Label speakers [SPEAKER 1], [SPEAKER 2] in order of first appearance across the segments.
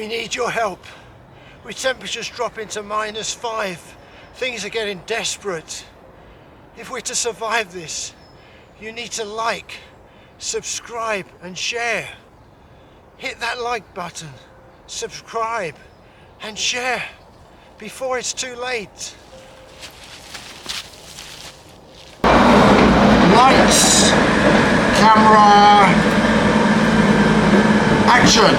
[SPEAKER 1] We need your help. With temperatures dropping to -5, things are getting desperate. If we're to survive this, you need to like, subscribe and share. Hit that like button, subscribe and share before it's too late.
[SPEAKER 2] Lights, camera, action.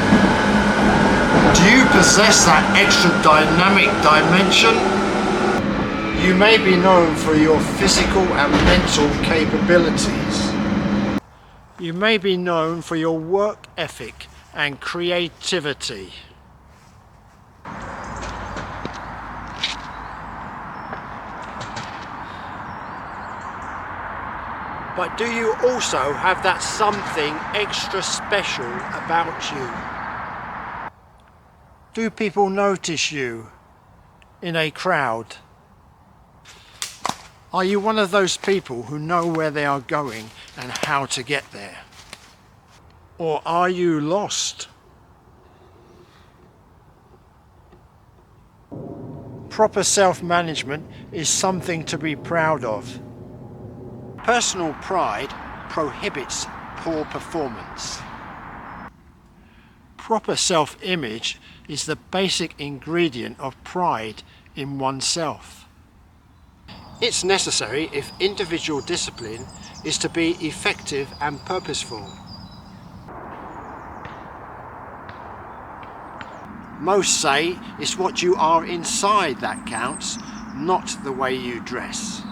[SPEAKER 2] Do you possess that extra dynamic dimension? You may be known for your physical and mental capabilities.
[SPEAKER 1] You may be known for your work ethic and creativity. But do you also have that something extra special about you? Do people notice you in a crowd? Are you one of those people who know where they are going and how to get there? Or are you lost? Proper self-management is something to be proud of. Personal pride prohibits poor performance. Proper self-image is the basic ingredient of pride in oneself. It's necessary if individual discipline is to be effective and purposeful. Most say it's what you are inside that counts, not the way you dress.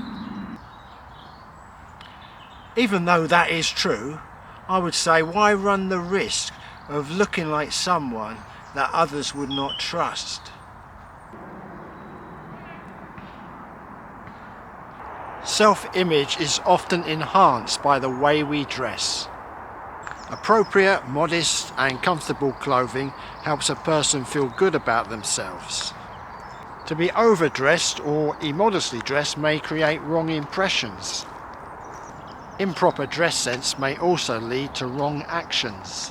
[SPEAKER 1] Even though that is true, I would say why run the risk of looking like someone that others would not trust? Self-image is often enhanced by the way we dress. Appropriate, modest and comfortable clothing helps a person feel good about themselves. To be overdressed or immodestly dressed may create wrong impressions. Improper dress sense may also lead to wrong actions.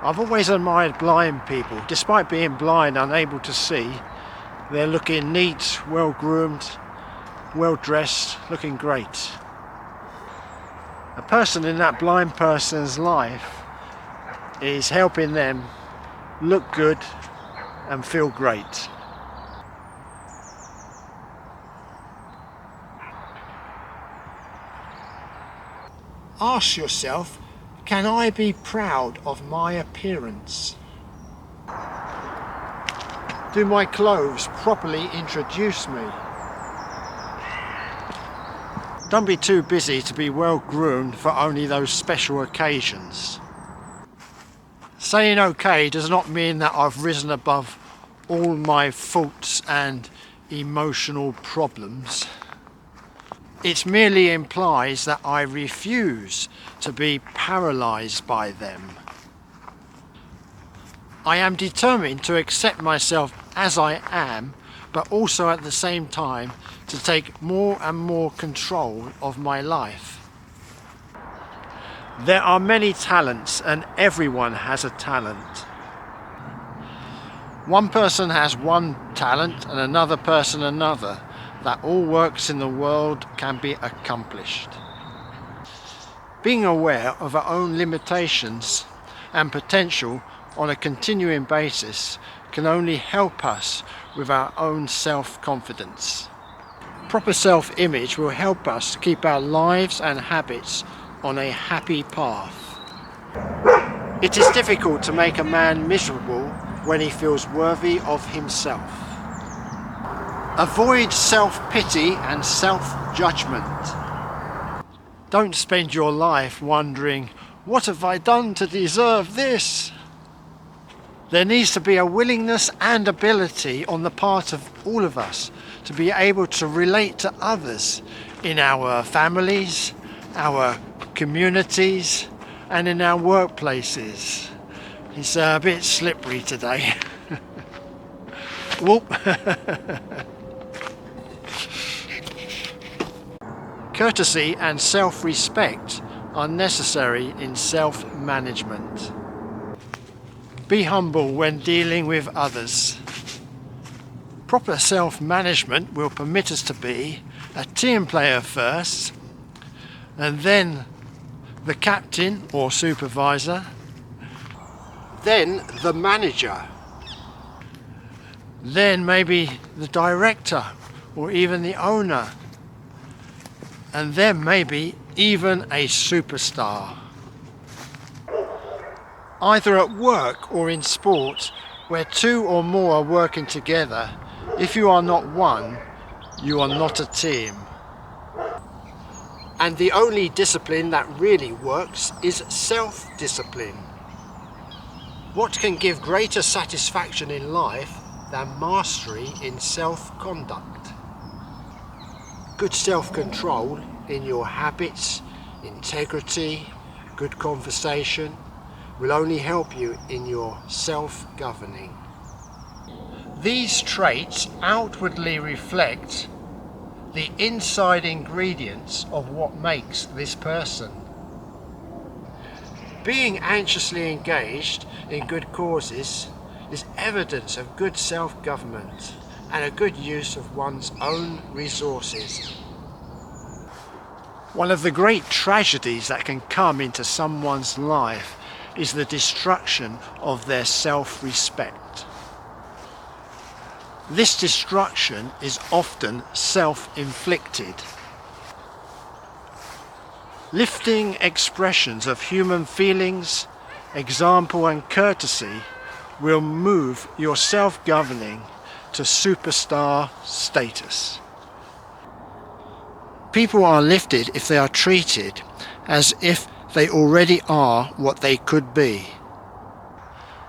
[SPEAKER 1] I've always admired blind people. Despite being blind, unable to see, they're looking neat, well-groomed, well-dressed, looking great. A person in that blind person's life is helping them look good and feel great. Ask yourself, can I be proud of my appearance? Do my clothes properly introduce me? Don't be too busy to be well groomed for only those special occasions. Saying okay does not mean that I've risen above all my faults and emotional problems. It merely implies that I refuse to be paralysed by them. I am determined to accept myself as I am, but also at the same time to take more and more control of my life. There are many talents and everyone has a talent. One person has one talent and another person another. That all works in the world can be accomplished. Being aware of our own limitations and potential on a continuing basis can only help us with our own self-confidence. Proper self-image will help us keep our lives and habits on a happy path. It is difficult to make a man miserable when he feels worthy of himself. Avoid self-pity and self-judgment. Don't spend your life wondering, what have I done to deserve this? There needs to be a willingness and ability on the part of all of us to be able to relate to others in our families, our communities, and in our workplaces. It's a bit slippery today. Whoop. Courtesy and self-respect are necessary in self-management. Be humble when dealing with others. Proper self-management will permit us to be a team player first, and then the captain or supervisor, then the manager, then maybe the director or even the owner, and then maybe even a superstar. Either at work or in sport, where two or more are working together, if you are not one, you are not a team. And the only discipline that really works is self-discipline. What can give greater satisfaction in life than mastery in self-conduct? Good self-control in your habits, integrity, good conversation will only help you in your self-governing. These traits outwardly reflect the inside ingredients of what makes this person. Being anxiously engaged in good causes is evidence of good self-government and a good use of one's own resources. One of the great tragedies that can come into someone's life is the destruction of their self-respect. This destruction is often self-inflicted. Lifting expressions of human feelings, example and courtesy will move your self-governing to superstar status. People are lifted if they are treated as if they already are what they could be.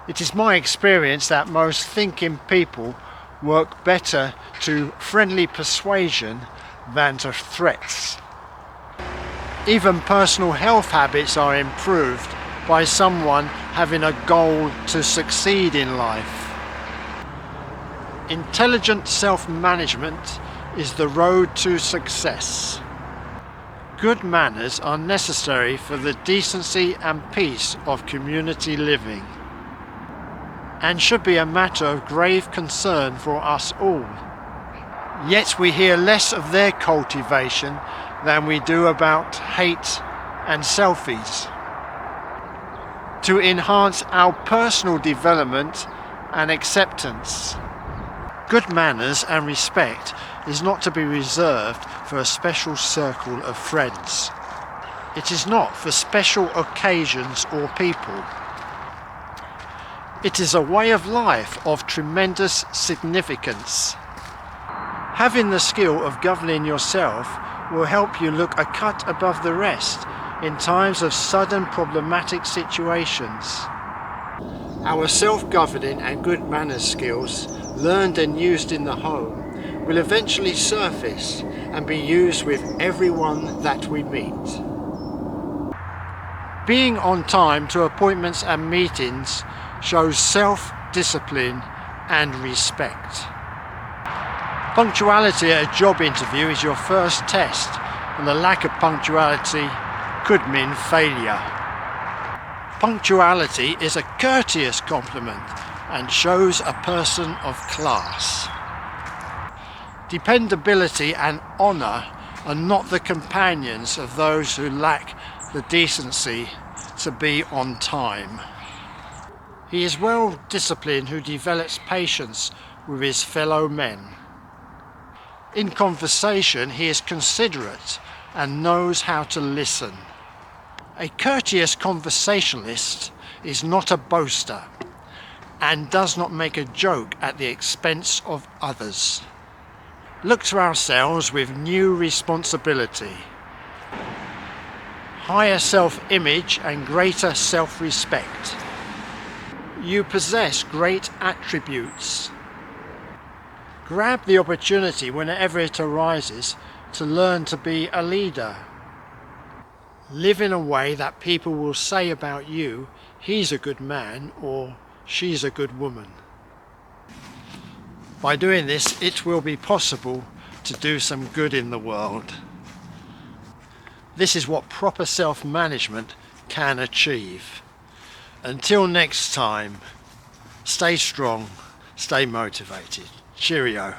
[SPEAKER 1] It is my experience that most thinking people work better to friendly persuasion than to threats. Even personal health habits are improved by someone having a goal to succeed in life. Intelligent self-management is the road to success. Good manners are necessary for the decency and peace of community living, and should be a matter of grave concern for us all. Yet we hear less of their cultivation than we do about hate and selfies. To enhance our personal development and acceptance, good manners and respect is not to be reserved for a special circle of friends. It is not for special occasions or people. It is a way of life of tremendous significance. Having the skill of governing yourself will help you look a cut above the rest in times of sudden problematic situations. Our self-governing and good manners skills, learned and used in the home, will eventually surface and be used with everyone that we meet. Being on time to appointments and meetings shows self-discipline and respect. Punctuality at a job interview is your first test, and the lack of punctuality could mean failure. Punctuality is a courteous compliment and shows a person of class. Dependability and honour are not the companions of those who lack the decency to be on time. He is well disciplined who develops patience with his fellow men. In conversation, he is considerate and knows how to listen. A courteous conversationalist is not a boaster and does not make a joke at the expense of others. Look to ourselves with new responsibility, higher self-image and greater self-respect. You possess great attributes. Grab the opportunity whenever it arises to learn to be a leader. Live in a way that people will say about you, he's a good man or she's a good woman. By doing this, it will be possible to do some good in the world. This is what proper self-management can achieve. Until next time, Stay strong, stay motivated. Cheerio.